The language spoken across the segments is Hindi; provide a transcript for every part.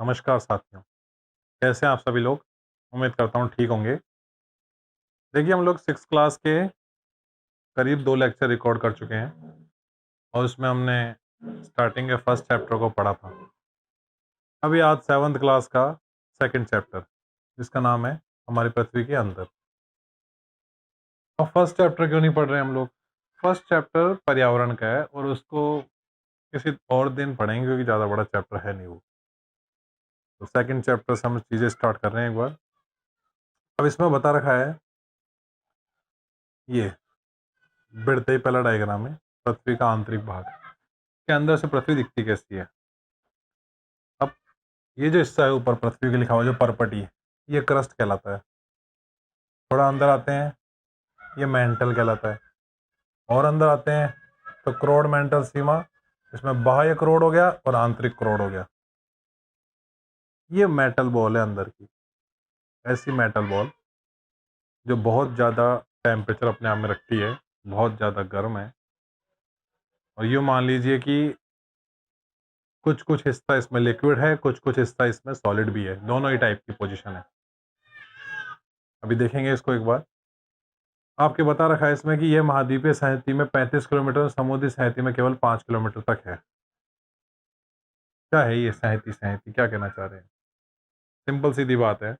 नमस्कार साथियों, कैसे हैं आप सभी लोग? उम्मीद करता हूँ ठीक होंगे। देखिए हम लोग 6th क्लास के करीब 2 लेक्चर रिकॉर्ड कर चुके हैं और उसमें हमने स्टार्टिंग के फर्स्ट चैप्टर को पढ़ा था। अभी आज 7th क्लास का सेकंड चैप्टर जिसका नाम है हमारी पृथ्वी के अंदर। अब फर्स्ट चैप्टर क्यों नहीं पढ़ रहे हम लोग? फर्स्ट चैप्टर पर्यावरण का है और उसको किसी और दिन पढ़ेंगे क्योंकि ज़्यादा बड़ा चैप्टर है नहीं वो। तो सेकंड चैप्टर से हम चीज़ें स्टार्ट कर रहे हैं एक बार। अब इसमें बता रखा है ये बढ़ते ही पहला डायग्राम है पृथ्वी का आंतरिक भाग के अंदर से पृथ्वी दिखती कैसी है। अब ये जो हिस्सा है ऊपर पृथ्वी के लिखा हुआ जो पर्पटी है ये क्रस्ट कहलाता है। थोड़ा अंदर आते हैं ये मेंटल कहलाता है और अंदर आते हैं तो क्रोड मेंटल सीमा, इसमें बाह्य क्रोड हो गया और आंतरिक क्रोड हो गया। ये मेटल बॉल है अंदर की, ऐसी मेटल बॉल जो बहुत ज़्यादा टेम्परेचर अपने आप में रखती है, बहुत ज़्यादा गर्म है। और यूँ मान लीजिए कि कुछ कुछ हिस्सा इसमें लिक्विड है, कुछ कुछ हिस्सा इसमें सॉलिड भी है, दोनों ही टाइप की पोजीशन है। अभी देखेंगे इसको एक बार। आपके बता रखा है इसमें कि यह महाद्वीपीय सतह में 35 किलोमीटर, समुद्री सतह में केवल 5 किलोमीटर तक है। क्या है ये सतह क्या कहना चाह रहे हैं? सिंपल सीधी बात है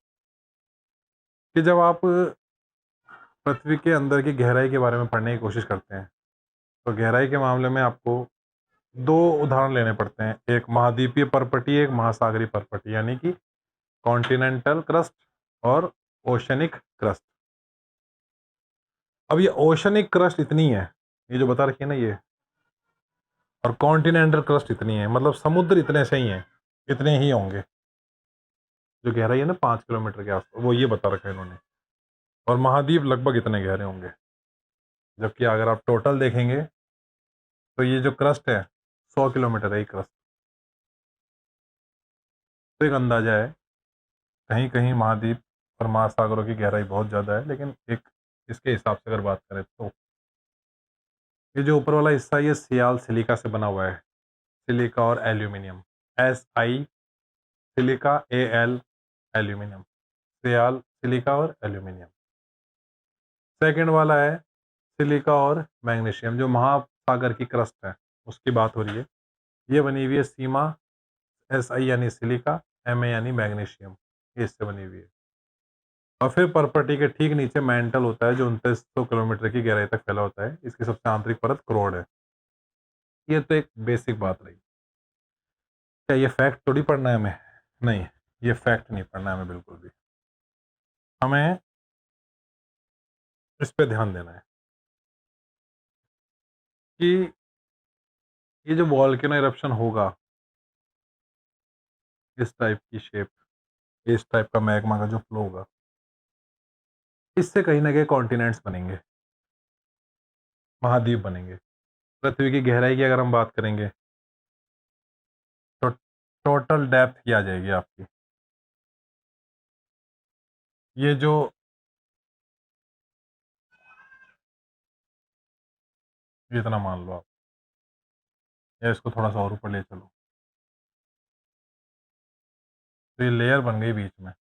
कि जब आप पृथ्वी के अंदर की गहराई के बारे में पढ़ने की कोशिश करते हैं तो गहराई के मामले में आपको दो उदाहरण लेने पड़ते हैं, एक महाद्वीपीय परपटी, एक महासागरीय परपटी, यानी कि कॉन्टिनेंटल क्रस्ट और ओशनिक क्रस्ट। अब ये ओशनिक क्रस्ट इतनी है, ये जो बता रखी है ना ये, और कॉन्टिनेंटल क्रस्ट इतनी है, मतलब समुद्र इतने से ही हैं, इतने ही होंगे। जो गहराई है ना 5 किलोमीटर के आसपास, वो ये बता रखा है इन्होंने। और महाद्वीप लगभग इतने गहरे होंगे। जबकि अगर आप टोटल देखेंगे तो ये जो क्रस्ट है 100 किलोमीटर है ये क्रस्ट। तो एक अंदाजा है, कहीं कहीं महाद्वीप और महासागरों की गहराई बहुत ज़्यादा है, लेकिन एक इसके हिसाब से अगर बात करें तो ये जो ऊपर वाला हिस्सा ये सियाल सिलिका से बना हुआ है। सिलिका और aluminium, SI silica, AL aluminium, sial silica और एल्यूमिनियम। सेकंड वाला है सिलिका और मैग्नीशियम, जो महासागर की क्रस्ट है उसकी बात हो रही है। ये बनी हुई है सीमा, SI यानी सिलिका, MA यानी मैग्नीशियम, ये इससे बनी हुई है। और फिर परपटी के ठीक नीचे मेंटल होता है जो 2900 किलोमीटर की गहराई तक फैला होता है। इसकी सबसे आंतरिक परत क्रोड है। ये तो एक बेसिक बात रही। क्या ये फैक्ट थोड़ी पढ़ना है हमें? नहीं, ये फैक्ट नहीं पढ़ना है हमें बिल्कुल भी। हमें इस पे ध्यान देना है कि ये जो वॉल्केनो इरप्शन होगा, इस टाइप की शेप, इस टाइप का मैग्मा का जो फ्लो होगा, इससे कहीं ना कहीं कॉन्टिनेंट्स बनेंगे, महाद्वीप बनेंगे। पृथ्वी की गहराई की अगर हम बात करेंगे तो टोटल डेप्थ क्या आ जाएगी आपकी, ये जो इतना मान लो आप, या इसको थोड़ा सा और ऊपर ले चलो, तो ये लेयर बन गई बीच में।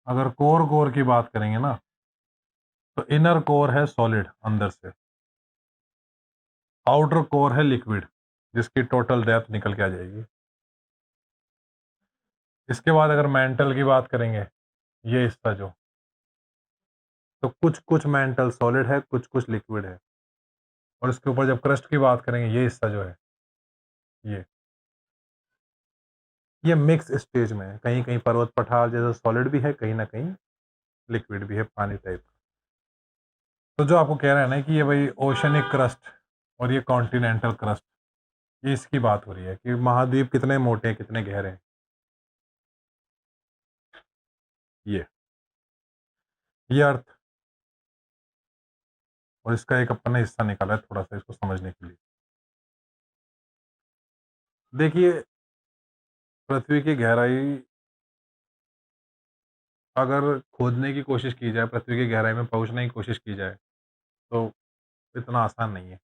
अगर कोर कोर की बात करेंगे ना तो इनर कोर है सॉलिड अंदर से, आउटर कोर है लिक्विड जिसकी टोटल डेप्थ निकल के आ जाएगी। इसके बाद अगर मेंटल की बात करेंगे, ये हिस्सा जो, तो कुछ कुछ मेंटल सॉलिड है, कुछ कुछ लिक्विड है। और इसके ऊपर जब क्रस्ट की बात करेंगे, ये हिस्सा जो है ये ये मिक्स स्टेज में है, कहीं कहीं पर्वत पठार जैसा सॉलिड भी है, कहीं ना कहीं लिक्विड भी है, पानी टाइप। तो जो आपको कह रहे हैं ना कि ये भाई ओशनिक क्रस्ट और ये कॉन्टिनेंटल क्रस्ट, ये इसकी बात हो रही है कि महाद्वीप कितने मोटे हैं, कितने गहरे हैं। ये अर्थ, और इसका एक अपन ने हिस्सा निकाला है थोड़ा सा इसको समझने के लिए। देखिए पृथ्वी की गहराई अगर खोदने की कोशिश की जाए, पृथ्वी की गहराई में पहुंचने की कोशिश की जाए तो इतना आसान नहीं है।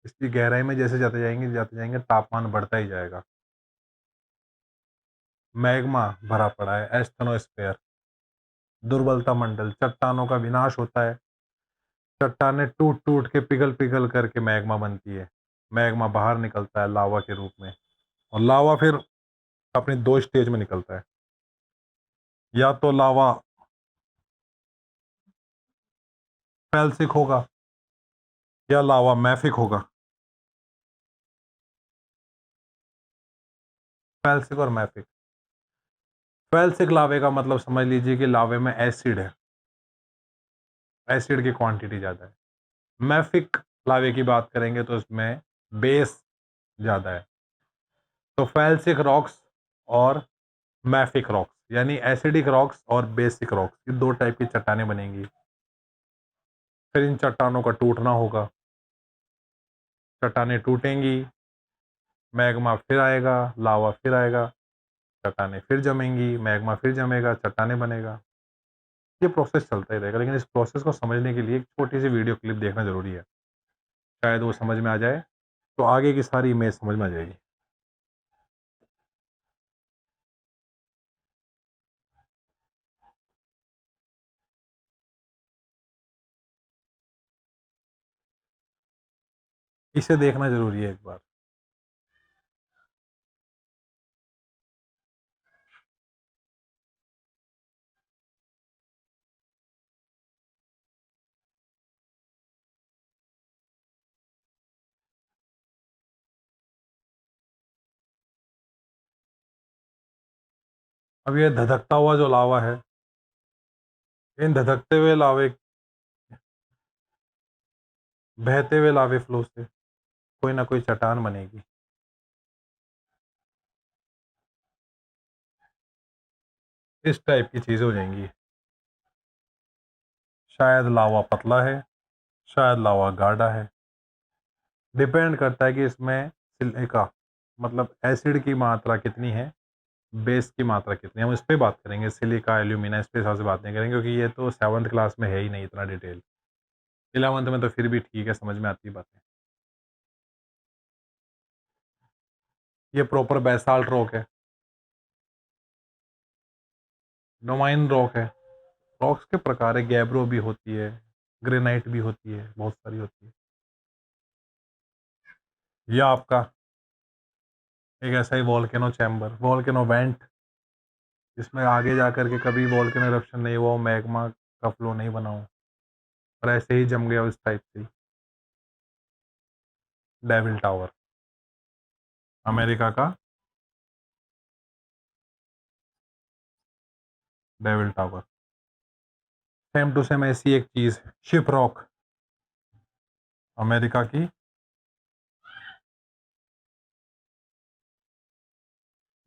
इसकी गहराई में जैसे जाते जाएंगे तापमान बढ़ता ही जाएगा। मैग्मा भरा पड़ा है, एस्थेनोस्फेयर, दुर्बलता मंडल, चट्टानों का विनाश होता है। चट्टानें टूट टूट के पिघल पिघल करके मैग्मा बनती है। मैग्मा बाहर निकलता है लावा के रूप में, और लावा फिर अपनी दो स्टेज में निकलता है। या तो लावा फेल्सिक होगा या लावा मैफिक होगा। फेल्सिक और मैफिक। फेल्सिक लावे का मतलब समझ लीजिए कि लावे में एसिड है, एसिड की क्वांटिटी ज़्यादा है। मैफिक लावे की बात करेंगे तो इसमें बेस ज़्यादा है। तो फेल्सिक रॉक्स और मैफिक रॉक्स, यानी एसिडिक रॉक्स और बेसिक रॉक्स, ये दो टाइप की चट्टानें बनेंगी। फिर इन चट्टानों का टूटना होगा, चट्टानें टूटेंगी, मैग्मा फिर आएगा, लावा फिर आएगा, चट्टानें फिर जमेंगी, मैग्मा फिर जमेगा, चट्टानें बनेगा। ये प्रोसेस चलता ही रहेगा, लेकिन इस प्रोसेस को समझने के लिए एक छोटी सी वीडियो क्लिप देखना ज़रूरी है। शायद वो समझ में आ जाए तो आगे की सारी इमेज समझ में आ जाएगी। इसे देखना ज़रूरी है एक बार। अब ये धधकता हुआ जो लावा है, इन धधकते हुए लावे, बहते हुए लावे फ्लो से कोई ना कोई चट्टान बनेगी। इस टाइप की चीज़ें हो जाएंगी। शायद लावा पतला है, शायद लावा गाढ़ा है। डिपेंड करता है कि इसमें सिलिका मतलब एसिड की मात्रा कितनी है, बेस की मात्रा कितनी है। हम इस पे बात करेंगे, सिलिका, एल्यूमिना, इस पे हिसाब से बात नहीं करेंगे, क्योंकि ये तो 7th क्लास में है ही नहीं इतना डिटेल। 11th में तो फिर भी ठीक है, समझ में आती है बातें। ये प्रॉपर बेसाल्ट रॉक है, डोमाइन रॉक है। रॉक्स के प्रकार है, गैब्रो भी होती है, ग्रेनाइट भी होती है, बहुत सारी होती है। यह आपका एक ऐसा ही वॉल्केनो चैम्बर, वॉल्केनो वेंट, जिसमें आगे जाकर के कभी वॉल्केनो इरप्शन नहीं हुआ हो, मैग्मा का फ्लो नहीं बना हो, और ऐसे ही जम गया उस टाइप से। डेविल टावर, अमेरिका का devil tower. Same to same ऐसी एक चीज़ है शिप रॉक, अमेरिका की।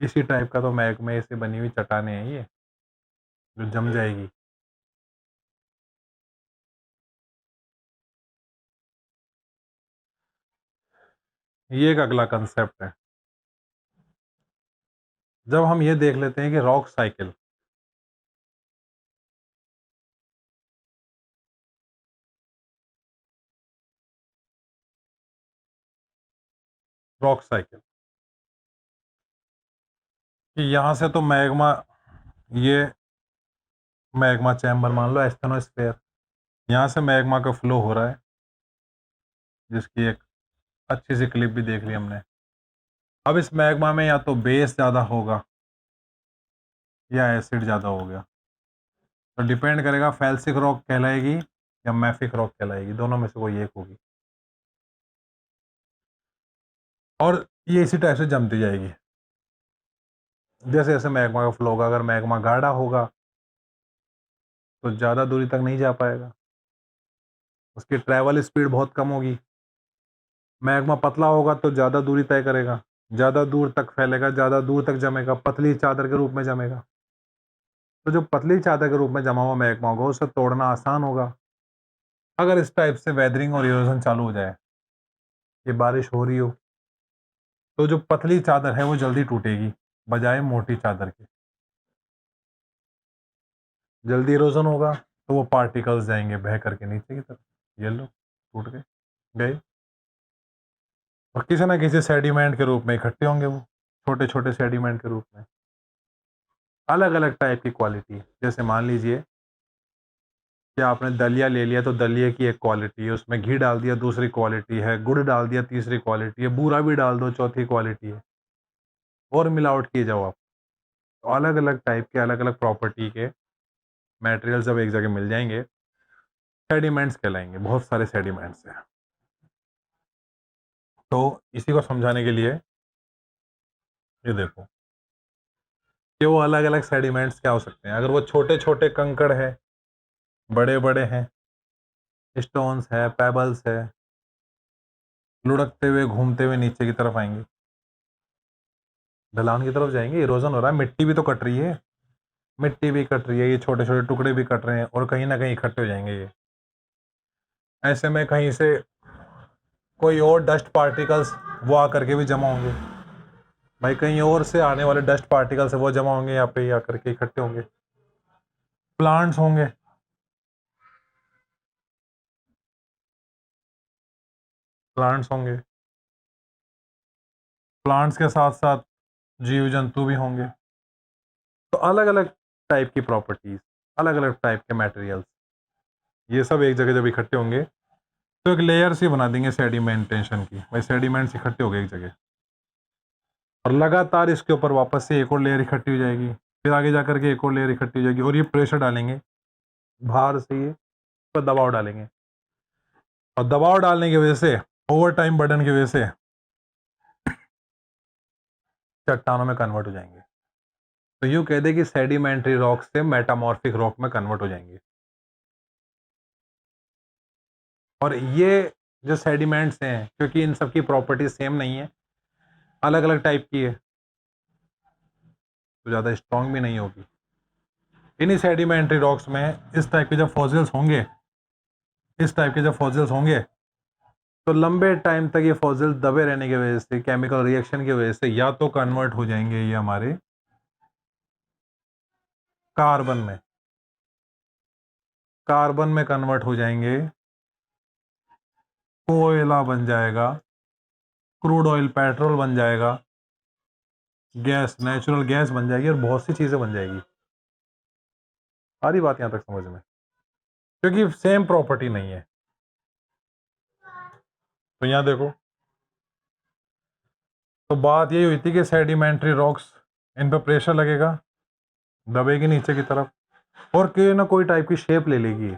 इसी टाइप का तो मैग्मे से बनी हुई चट्टानें हैं ये, जो जम जाएगी। ये एक अगला कंसेप्ट है। जब हम ये देख लेते हैं कि रॉक साइकिल, रॉक साइकिल कि यहाँ से तो मैग्मा, ये मैग्मा चैम्बर मान लो, एस्थेनोस्फेयर, यहाँ से मैग्मा का फ्लो हो रहा है, जिसकी एक अच्छी सी क्लिप भी देख ली हमने। अब इस मैग्मा में या तो बेस ज़्यादा होगा या एसिड ज़्यादा हो गया, तो डिपेंड करेगा फेल्सिक रॉक कहलाएगी या मैफिक रॉक कहलाएगी, दोनों में से कोई एक होगी। और ये इसी टाइप से जमती जाएगी जैसे जैसे मैग्मा का फ्लो होगा। अगर मैग्मा गाढ़ा होगा तो ज़्यादा दूरी तक नहीं जा पाएगा, उसकी ट्रैवल स्पीड बहुत कम होगी। मैग्मा पतला होगा तो ज़्यादा दूरी तय करेगा, ज़्यादा दूर तक फैलेगा, ज़्यादा दूर तक जमेगा, पतली चादर के रूप में जमेगा। तो जो पतली चादर के रूप में जमा हुआ मैग्मा होगा उसे तोड़ना आसान होगा। अगर इस टाइप से वेदरिंग और इरोजन चालू हो जाए, ये बारिश हो रही हो, तो जो पतली चादर है वो जल्दी टूटेगी बजाय मोटी चादर के। जल्दी इरोजन होगा तो वो पार्टिकल्स जाएंगे बह करके नीचे की तरफ, ये लो टूट गए, गए। और किसी ना किसी सेडिमेंट के रूप में इकट्ठे होंगे, वो छोटे छोटे सेडिमेंट के रूप में। अलग अलग टाइप की क्वालिटी, जैसे मान लीजिए कि आपने दलिया ले लिया, तो दलिया की एक क्वालिटी है, उसमें घी डाल दिया दूसरी क्वालिटी है, गुड़ डाल दिया तीसरी क्वालिटी है, बूरा भी डाल दो चौथी क्वालिटी है, और मिलावट किए जाओ आप। तो अलग अलग टाइप के अलग अलग प्रॉपर्टी के मटेरियल जब एक जगह मिल जाएंगे, सेडिमेंट्स कहलाएंगे। बहुत सारे सेडिमेंट्स हैं। तो इसी को समझाने के लिए ये देखो कि वो अलग अलग सेडिमेंट्स क्या हो सकते हैं। अगर वो छोटे छोटे कंकड़ है, बड़े बड़े हैं, स्टोन्स है, पेबल्स है, लुढ़कते हुए घूमते हुए नीचे की तरफ आएंगे, ढलान की तरफ जाएंगे, इरोजन हो रहा है, मिट्टी भी तो कट रही है, मिट्टी भी कट रही है, ये छोटे छोटे टुकड़े भी कट रहे हैं, और कहीं ना कहीं इकट्ठे हो जाएंगे ये। ऐसे में कहीं से कोई और डस्ट पार्टिकल्स वो आकर के भी जमा होंगे, भाई कहीं और से आने वाले डस्ट पार्टिकल्स वो जमा होंगे, यहाँ पे आकर के इकट्ठे होंगे। प्लांट्स होंगे, प्लांट्स होंगे, प्लांट्स के साथ साथ जीव जंतु भी होंगे। तो अलग अलग टाइप की प्रॉपर्टीज, अलग अलग टाइप के मटेरियल्स, ये सब एक जगह जब इकट्ठे होंगे तो एक लेयर सी बना देंगे सेडिमेंटेशन की। भाई सेडिमेंट्स इकट्ठे हो गए एक जगह, और लगातार इसके ऊपर वापस से एक और लेयर इकट्ठी हो जाएगी, फिर आगे जा करके एक और लेयर इकट्ठी हो जाएगी, और ये प्रेशर डालेंगे बाहर से, ये पर दबाव डालेंगे, और दबाव डालने की वजह से, ओवर टाइम बर्डन की वजह से चट्टानों में कन्वर्ट हो जाएंगे। तो यूँ कह दे कि सेडिमेंट्री रॉक से मेटामॉर्फिक रॉक में कन्वर्ट हो जाएंगे। और ये जो सेडिमेंट्स हैं, क्योंकि इन सब की प्रॉपर्टी सेम नहीं है, अलग अलग टाइप की है, तो ज़्यादा स्ट्रॉन्ग भी नहीं होगी। इन्हीं सेडिमेंट्री रॉक्स में इस टाइप के जब फॉसिल्स होंगे, इस टाइप के जब फॉसिल्स होंगे, तो लंबे टाइम तक ये फॉसिल्स दबे रहने की वजह से, केमिकल रिएक्शन की वजह से, या तो कन्वर्ट हो जाएंगे ये हमारे कार्बन में, कार्बन में कन्वर्ट हो जाएंगे, कोयला बन जाएगा, क्रूड ऑयल पेट्रोल बन जाएगा, गैस नेचुरल गैस बन जाएगी, और बहुत सी चीज़ें बन जाएगी। सारी बात यहाँ तक समझ में, क्योंकि सेम प्रॉपर्टी नहीं है। तो यहाँ देखो, तो बात यही हुई थी कि सेडिमेंट्री रॉक्स, इन पर प्रेशर लगेगा, दबेगी नीचे की तरफ, और कोई ना कोई टाइप की शेप ले लेगी,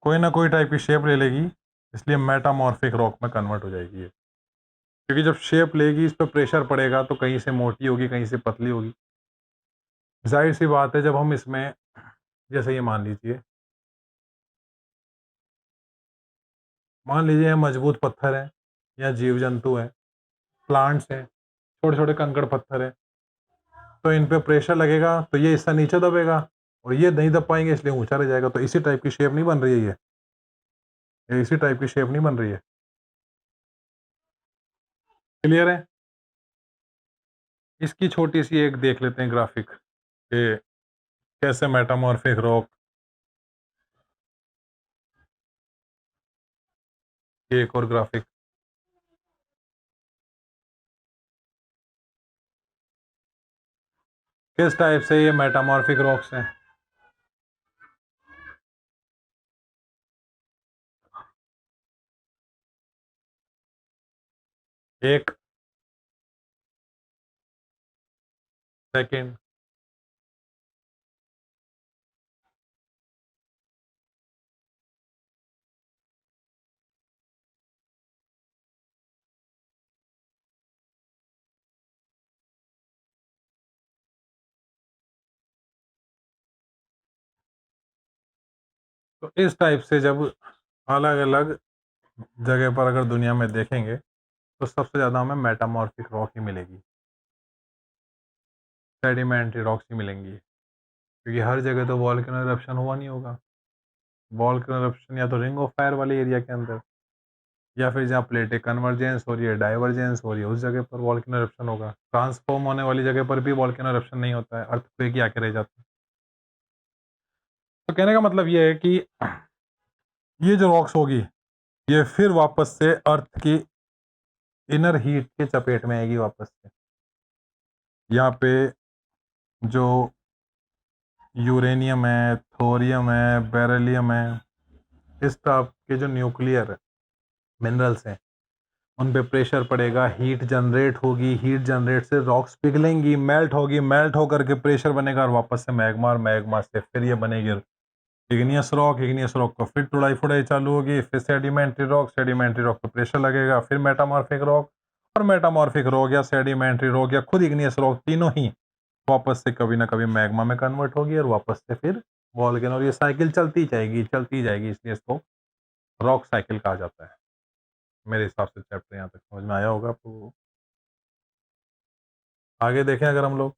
कोई ना कोई टाइप की शेप ले लेगी, इसलिए मेटामॉर्फिक रॉक में कन्वर्ट हो जाएगी ये। क्योंकि जब शेप लेगी, इस पर प्रेशर पड़ेगा, तो कहीं से मोटी होगी, कहीं से पतली होगी। जाहिर सी बात है, जब हम इसमें, जैसे ये मान लीजिए मजबूत पत्थर है, या जीव जंतु है, प्लांट्स हैं, छोटे छोटे कंकड़ पत्थर है, तो इन पे प्रेशर लगेगा, तो ये हिस्सा नीचे दबेगा, और ये नहीं दब पाएंगे, इसलिए ऊंचा रह जाएगा। तो इसी टाइप की शेप नहीं बन रही है ये इसी टाइप की शेप नहीं बन रही है। क्लियर है? इसकी छोटी सी एक देख लेते हैं ग्राफिक, कि कैसे मेटामॉर्फिक रॉक, एक और ग्राफिक, किस टाइप से ये मेटामॉर्फिक रॉक्स हैं। एक सेकेंड, तो इस टाइप से जब अलग अलग जगह पर अगर दुनिया में देखेंगे, तो सबसे ज़्यादा हमें मेटामॉर्फिक रॉक ही मिलेगी, सेडिमेंट्री रॉक्स ही मिलेंगी। क्योंकि हर जगह तो वॉल्केनो इरप्शन हुआ नहीं होगा। वॉल्केनो इरप्शन या तो रिंग ऑफ फायर वाले एरिया के अंदर, या फिर जहाँ प्लेटें कन्वर्जेंस हो रही है, डाइवर्जेंस हो रही है, उस जगह पर वॉल्केनो इरप्शन होगा। ट्रांसफॉर्म होने वाली जगह पर भी वॉल्केनो इरप्शन नहीं होता है, अर्थक्वेक ही आके रह जाता है। तो कहने का मतलब ये है कि ये जो रॉक्स होगी, ये फिर वापस से अर्थ की इनर हीट के चपेट में आएगी वापस से। यहाँ पे जो यूरेनियम है, थोरियम है, बेरिलियम है, इस टाइप के जो न्यूक्लियर मिनरल्स हैं उन पे प्रेशर पड़ेगा, हीट जनरेट होगी, हीट जनरेट से रॉक्स पिघलेंगी, मेल्ट होगी, मेल्ट होकर के प्रेशर बनेगा और वापस से मैग्मा, और मैग्मा से फिर ये बनेगी इग्नियस रॉक। इग्नियस रॉक को फिर टुड़ाई फुड़ाई चालू होगी, फिर सेडिमेंट्री रॉक, सेडिमेंट्री रॉक पे प्रेशर लगेगा, फिर मेटामॉर्फिक रॉक, और मेटामॉर्फिक रॉक या सेडिमेंट्री रॉक या खुद इग्नियस रॉक, तीनों ही वापस से कभी ना कभी मैग्मा में कन्वर्ट होगी और वापस से फिर वॉल्केनो। और ये साइकिल चलती जाएगी चलती जाएगी, इसलिए इसको रॉक साइकिल कहा जाता है। मेरे हिसाब से चैप्टर यहाँ तक समझ में आया होगा आपको। आगे देखें अगर हम लोग,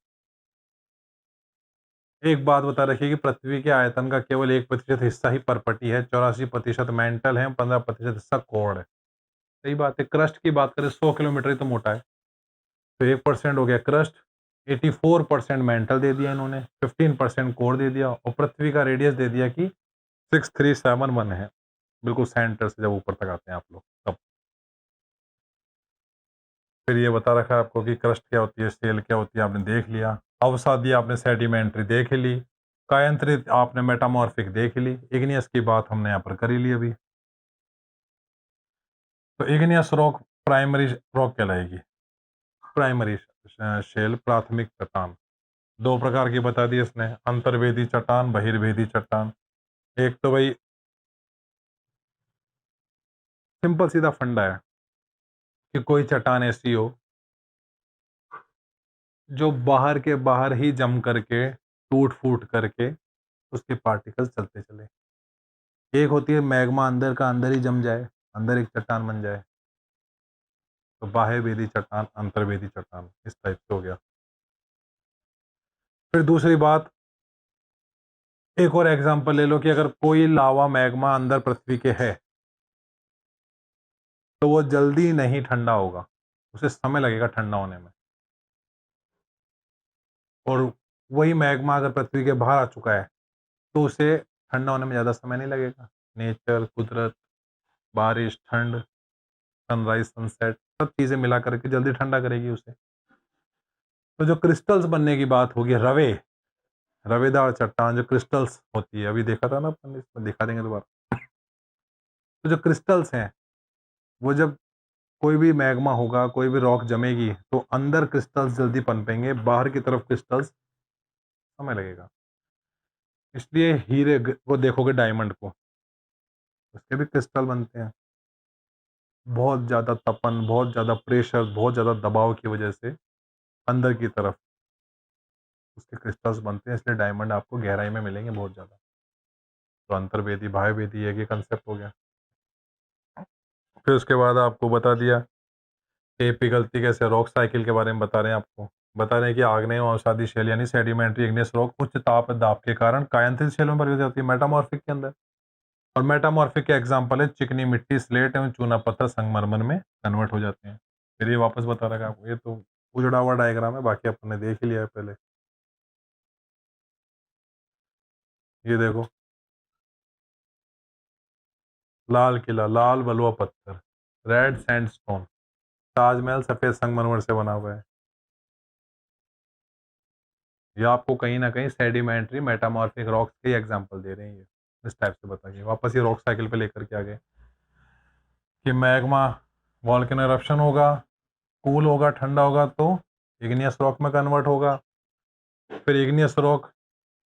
एक बात बता रखिए कि पृथ्वी के आयतन का केवल 1% हिस्सा ही परपटी है, 84% मेंटल है, 15% हिस्सा कोण है। सही बात है। क्रस्ट की बात करें 100 किलोमीटर ही तो मोटा है, तो 1% हो गया क्रस्ट, 84% मेंटल दे दिया इन्होंने, 15% कोर दे दिया, और पृथ्वी का रेडियस दे दिया कि 6371 है, बिल्कुल सेंटर से जब ऊपर तक आते हैं आप लोग तब। फिर ये बता रखा है आपको कि क्रस्ट क्या होती है, सेल क्या होती है, आपने देख लिया। अवसादी आपने सेडिमेंट्री देख ली, कायांतरित आपने मेटामॉर्फिक देख ली, इग्नियस की बात हमने यहाँ पर करी ली अभी। तो इग्नियस रॉक प्राइमरी रॉक कहलाएगी, प्राइमरी शेल, प्राथमिक चट्टान। दो प्रकार की बता दी इसने, अंतर्वेदी चट्टान, बहिर्वेदी चट्टान। एक तो भाई सिंपल सीधा फंडा है कि कोई चट्टान ऐसी हो जो बाहर के बाहर ही जम करके, टूट फूट करके उसके पार्टिकल्स चलते चले। एक होती है मैग्मा अंदर का अंदर ही जम जाए, अंदर एक चट्टान बन जाए, तो बाह्यवेदी चट्टान, अंतर्वेदी चट्टान, इस टाइप से हो गया। फिर दूसरी बात, एक और एग्जांपल ले लो कि अगर कोई लावा मैग्मा अंदर पृथ्वी के है तो वो जल्दी नहीं ठंडा होगा, उसे समय लगेगा ठंडा होने में। और वही मैग्मा अगर पृथ्वी के बाहर आ चुका है तो उसे ठंडा होने में ज़्यादा समय नहीं लगेगा। नेचर, कुदरत, बारिश, ठंड, सनराइज, सनसेट, सब चीज़ें मिला करके जल्दी ठंडा करेगी उसे। तो जो क्रिस्टल्स बनने की बात होगी, रवेदार चट्टान जो क्रिस्टल्स होती है, अभी देखा था ना अपन, इसमें दिखा देंगे दोबारा। तो जो क्रिस्टल्स हैं वो जब कोई भी मैग्मा होगा, कोई भी रॉक जमेगी तो अंदर क्रिस्टल्स जल्दी पनपेंगे, बाहर की तरफ क्रिस्टल्स समय लगेगा। इसलिए हीरे वो देखोगे डायमंड को, उसके भी क्रिस्टल बनते हैं। बहुत ज़्यादा तपन, बहुत ज़्यादा प्रेशर, बहुत ज़्यादा दबाव की वजह से अंदर की तरफ उसके क्रिस्टल्स बनते हैं, इसलिए डायमंड आपको गहराई में मिलेंगे बहुत ज़्यादा। तो अंतर्वेदी, बाह्यवेदी एक ही कंसेप्ट हो गया। फिर उसके बाद आपको बता दिया कि पिघलती कैसे, रॉक साइकिल के बारे में बता रहे हैं आपको। बता रहे हैं कि आग्नेय अवसादी शेल यानी सेडिमेंट्री इग्नियस रॉक उच्च ताप दाब के कारण कायांतरित शेलों में परिवर्तित होती है मेटामॉर्फिक के अंदर। और मेटामॉर्फिक के एग्जाम्पल है चिकनी मिट्टी, स्लेट एवं चूना पत्थर संगमरमर में कन्वर्ट हो जाते हैं। फिर ये वापस बता रहा है आपको, ये तो उजड़ा हुआ डायग्राम है, बाकी अपन ने देख ही लिया है पहले। ये देखो, लाल किला, लाल बलुआ पत्थर, रेड सैंडस्टोन, ताजमहल सफेद संगमरमर से बना हुआ है। ये आपको कहीं ना कहीं सेडिमेंट्री मेटामॉर्फिक रॉक्स के एग्जांपल दे रहे हैं। ये इस टाइप से बताइए, वापस ये रॉक साइकिल पे लेकर के आ गए कि मैग्मा वॉल्केनो एरप्शन होगा, कूल होगा, ठंडा होगा तो इग्नियस रॉक में कन्वर्ट होगा। फिर इग्नियस रॉक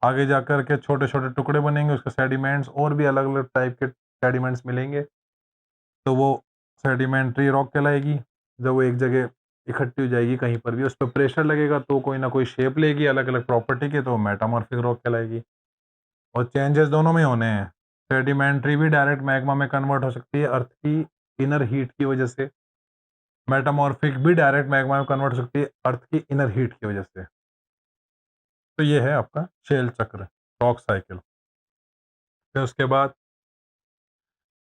आगे जाकर के छोटे छोटे टुकड़े बनेंगे, उसके सेडिमेंट्स और भी अलग अलग टाइप के सेडिमेंट्स मिलेंगे, तो वो सेडिमेंट्री रॉक कहलाएगी। जब वो एक जगह इकट्ठी हो जाएगी कहीं पर भी, उस पर प्रेशर लगेगा तो कोई ना कोई शेप लेगी अलग अलग प्रॉपर्टी की, तो मेटामॉर्फिक रॉक कहलाएगी। और चेंजेस दोनों में होने हैं, सेडिमेंट्री भी डायरेक्ट मैग्मा में कन्वर्ट हो सकती है अर्थ की इनर हीट की वजह से, मेटामॉर्फिक भी डायरेक्ट मैग्मा में कन्वर्ट हो सकती है अर्थ की इनर हीट की वजह से। तो ये है आपका शेल चक्र, रॉक साइकिल। फिर उसके बाद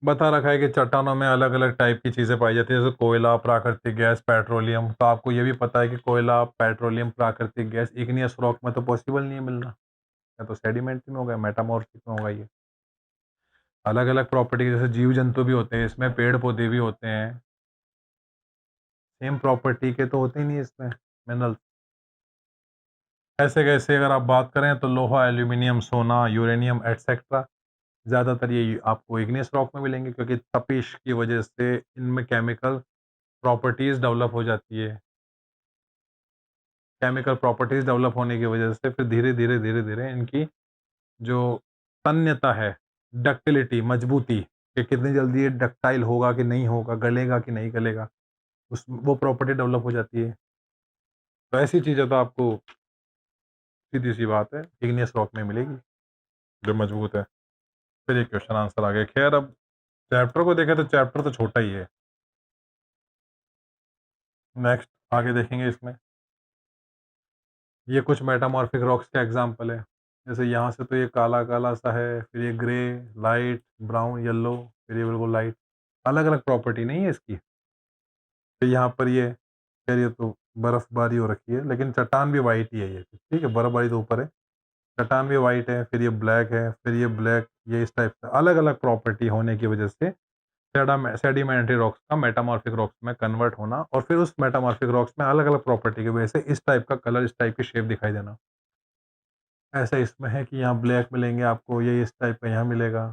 बता रखा है कि चट्टानों में अलग अलग टाइप की चीज़ें पाई जाती है, जैसे कोयला, प्राकृतिक गैस, पेट्रोलियम। तो आपको ये भी पता है कि कोयला, पेट्रोलियम, प्राकृतिक गैस इग्नियस रॉक में तो पॉसिबल नहीं है मिलना, या तो सेडिमेंट्री में होगा, मेटामॉर्फिक में होगा ये। अलग अलग प्रॉपर्टी, जैसे जीव जंतु भी होते हैं इसमें, पेड़ पौधे भी होते हैं, सेम प्रॉपर्टी के तो होते ही नहीं इसमें मिनरल्स। ऐसे कैसे अगर आप बात करें तो लोहा, एल्यूमिनियम, सोना, यूरेनियम एटसेट्रा ज़्यादातर ये आपको इग्नियस रॉक में मिलेंगे, क्योंकि तपिश की वजह से इनमें केमिकल प्रॉपर्टीज़ डेवलप हो जाती है। केमिकल प्रॉपर्टीज़ डेवलप होने की वजह से फिर धीरे-धीरे इनकी जो तन्यता है, डक्टिलिटी, मजबूती, कि कितनी जल्दी ये डक्टाइल होगा कि नहीं होगा, गलेगा कि नहीं गलेगा, उस वो प्रॉपर्टी डेवलप हो जाती है। तो ऐसी चीज़ें तो आपको सीधी-सी बात है इग्नियस रॉक में मिलेगी, जो मजबूत है। फिर ये क्वेश्चन आंसर आ गया। खैर अब चैप्टर को देखें तो चैप्टर तो छोटा ही है। नेक्स्ट आगे देखेंगे इसमें। ये कुछ मेटामॉर्फिक रॉक्स के एग्जांपल है। जैसे यहाँ से तो ये काला-काला सा है, फिर ये ग्रे, लाइट, ब्राउन, येलो, फिर ये बिल्कुल लाइट। अलग-अलग प्रॉपर्टी नहीं है इसकी। तो यहाँ पर ये खैर ये तो बर्फ़बारी हो रखी है, लेकिन चट्टान भी व्हाइट ही है ये, ठीक है? बर्फ़बारी तो ऊपर है, चट्टान भी व्हाइट है, फिर ये ब्लैक है, फिर ये ब्लैक, ये इस टाइप से अलग-अलग प्रॉपर्टी होने की वजह से सेडिमेंट्री रॉक्स का मेटामॉर्फिक रॉक्स में कन्वर्ट होना, और फिर उस मेटामॉर्फिक रॉक्स में अलग-अलग प्रॉपर्टी की वजह से इस टाइप का कलर, इस टाइप की शेप दिखाई देना। ऐसा इसमें है कि यहाँ ब्लैक मिलेंगे आपको, ये इस टाइप का यहाँ मिलेगा।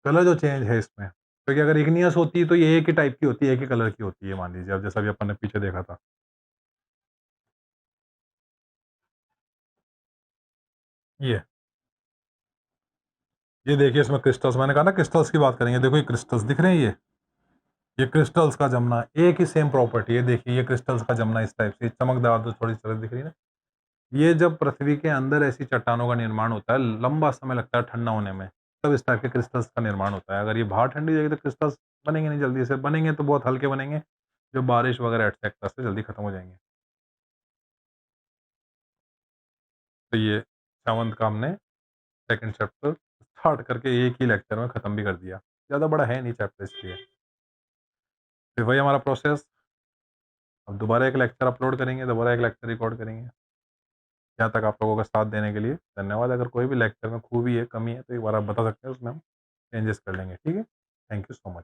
कलर जो चेंज है इसमें, क्योंकि अगर इग्नियस होती तो ये एक ही टाइप की होती है, एक ही कलर की होती है मान लीजिए, अब जैसा अभी अपन ने पीछे देखा था। ये ये देखिए इसमें क्रिस्टल्स, मैंने कहा ना क्रिस्टल्स की बात करेंगे, देखो ये क्रिस्टल्स दिख रहे हैं ये क्रिस्टल्स का जमना, एक ही सेम प्रॉपर्टी है, देखिए ये क्रिस्टल्स का जमना इस टाइप से, चमकदार जो थोड़ी सी दिख रही है ना, ये जब पृथ्वी के अंदर ऐसी चट्टानों का निर्माण होता है, लंबा समय लगता है ठंडा होने में, तब इस टाइप के क्रिस्टल्स का निर्माण होता है। अगर ये बाहर ठंडी जगह तो क्रिस्टल्स बनेंगे नहीं जल्दी से, बनेंगे तो बहुत हल्के बनेंगे, जो बारिश वगैरह एटसेट्रा से जल्दी खत्म हो जाएंगे। तो ये 7th का हमने सेकंड चैप्टर स्टार्ट करके एक ही लेक्चर में ख़त्म भी कर दिया। ज़्यादा बड़ा है नहीं चैप्टर इसलिए। फिर वही हमारा प्रोसेस, अब दोबारा एक लेक्चर अपलोड करेंगे, दोबारा एक लेक्चर रिकॉर्ड करेंगे। यहाँ तक आप लोगों का साथ देने के लिए धन्यवाद। अगर कोई भी लेक्चर में खूबी है, कमी है तो एक बार आप बता सकते हैं, उसमें हम चेंजेस कर लेंगे। ठीक है? Thank you so much.